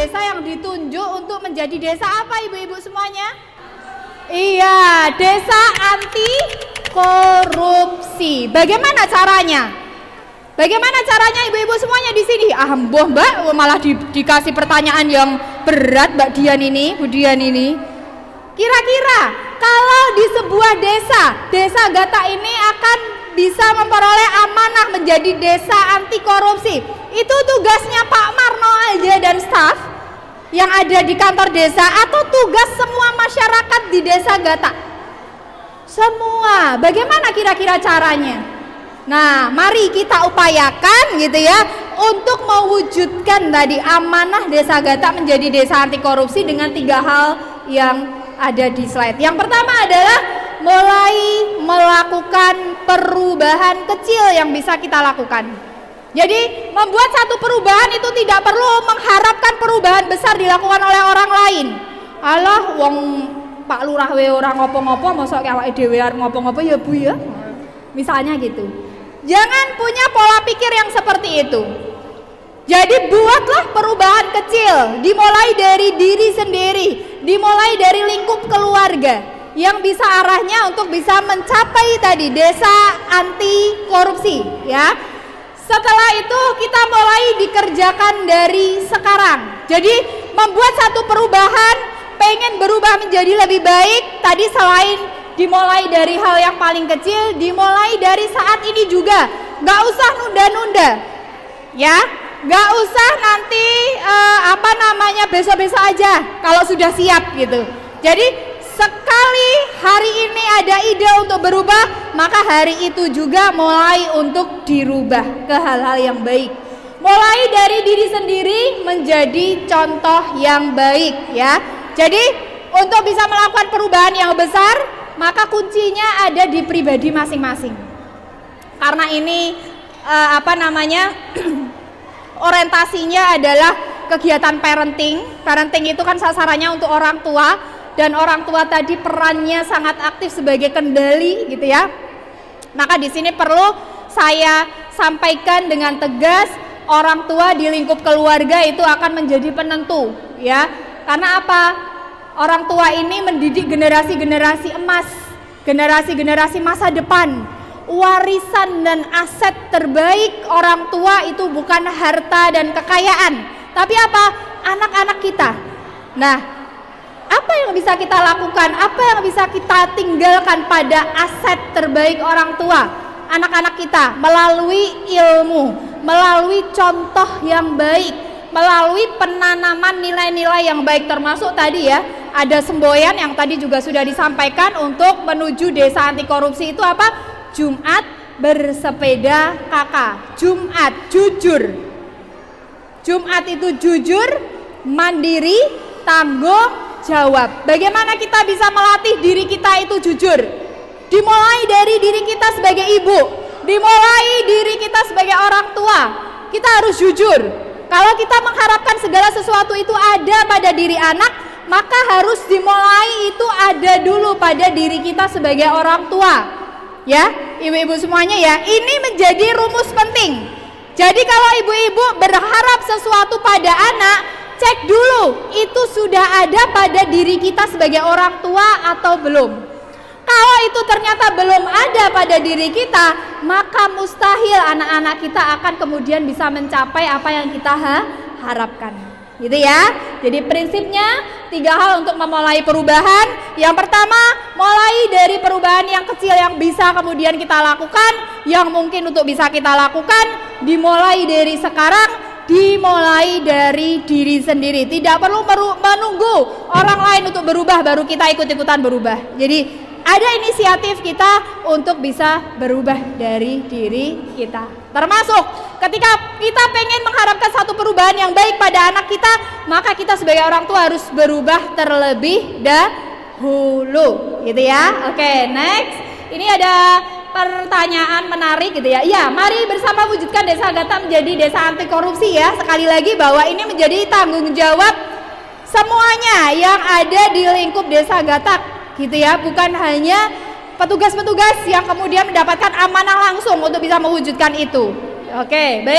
desa yang ditunjuk untuk menjadi desa apa ibu-ibu semuanya? Iya, desa anti korupsi. Bagaimana caranya? Bagaimana caranya ibu-ibu semuanya di sini? Ah, Mbak, malah dikasih pertanyaan yang berat Mbak Dian ini, Bu Dian ini. Kira-kira kalau di sebuah desa Gata ini akan bisa memperoleh amanah menjadi desa anti korupsi, itu tugasnya Pak Marno aja dan staf yang ada di kantor desa atau tugas semua masyarakat di desa Gata? Semua. Bagaimana kira-kira caranya? Nah, mari kita upayakan gitu ya untuk mewujudkan tadi amanah desa Gata menjadi desa anti korupsi dengan 3 hal yang ada di slide. Yang pertama adalah mulai melakukan perubahan kecil yang bisa kita lakukan. Jadi membuat satu perubahan itu tidak perlu mengharapkan perubahan besar dilakukan oleh orang lain. Alah, wong Pak Lurah we orang ngopo-ngopo, mosok awake dhewe arep ngopo-ngopo ya Bu ya. Misalnya gitu. Jangan punya pola pikir yang seperti itu. Jadi buatlah perubahan kecil, dimulai dari diri sendiri, dimulai dari lingkup keluarga yang bisa arahnya untuk bisa mencapai tadi desa anti korupsi ya. Setelah itu kita mulai dikerjakan dari sekarang. Jadi membuat satu perubahan, pengen berubah menjadi lebih baik, tadi selain dimulai dari hal yang paling kecil, dimulai dari saat ini juga. Nggak usah nunda-nunda ya, nggak usah nanti besok-besok aja kalau sudah siap gitu. Jadi sekali hari ini ada ide untuk berubah, maka hari itu juga mulai untuk dirubah ke hal-hal yang baik. Mulai dari diri sendiri menjadi contoh yang baik ya. Jadi untuk bisa melakukan perubahan yang besar, maka kuncinya ada di pribadi masing-masing. Karena ini orientasinya adalah kegiatan parenting. Parenting itu kan sasarannya untuk orang tua, dan orang tua tadi perannya sangat aktif sebagai kendali gitu ya. Maka di sini perlu saya sampaikan dengan tegas, orang tua di lingkup keluarga itu akan menjadi penentu ya. Karena apa? Orang tua ini mendidik generasi-generasi emas, generasi-generasi masa depan. Warisan dan aset terbaik orang tua itu bukan harta dan kekayaan, tapi apa? Anak-anak kita. Nah, apa yang bisa kita lakukan? Apa yang bisa kita tinggalkan pada aset terbaik orang tua? Anak-anak kita melalui ilmu, melalui contoh yang baik, melalui penanaman nilai-nilai yang baik, termasuk tadi ya, ada semboyan yang tadi juga sudah disampaikan untuk menuju desa anti korupsi itu apa? Jumat bersepeda kakak. Jumat jujur. Jumat itu jujur, mandiri, tanggung jawab. Bagaimana kita bisa melatih diri kita itu jujur? Dimulai dari diri kita sebagai ibu, dimulai diri kita sebagai orang tua. Kita harus jujur. Kalau kita mengharapkan segala sesuatu itu ada pada diri anak, maka harus dimulai itu ada dulu pada diri kita sebagai orang tua. Ya, ibu-ibu semuanya ya, ini menjadi rumus penting. Jadi kalau ibu-ibu berharap sesuatu pada anak, cek dulu itu sudah ada pada diri kita sebagai orang tua atau belum. Kalau itu ternyata belum ada pada diri kita, maka mustahil anak-anak kita akan kemudian bisa mencapai apa yang kita harapkan. Gitu ya. Jadi prinsipnya 3 hal untuk memulai perubahan. Yang pertama, mulai dari perubahan yang kecil yang bisa kemudian kita lakukan, yang mungkin untuk bisa kita lakukan, dimulai dari sekarang, dimulai dari diri sendiri. Tidak perlu menunggu orang lain untuk berubah baru kita ikut-ikutan berubah. Jadi ada inisiatif kita untuk bisa berubah dari diri kita. Termasuk ketika kita pengen mengharapkan satu perubahan yang baik pada anak kita, maka kita sebagai orang tua harus berubah terlebih dahulu, gitu ya. Oke, next. Ini ada pertanyaan menarik gitu ya. Ya, mari bersama wujudkan desa Gata menjadi desa anti korupsi ya. Sekali lagi bahwa ini menjadi tanggung jawab semuanya yang ada di lingkup desa Gata gitu ya, bukan hanya petugas-petugas yang kemudian mendapatkan amanah langsung untuk bisa mewujudkan itu. Oke, baik.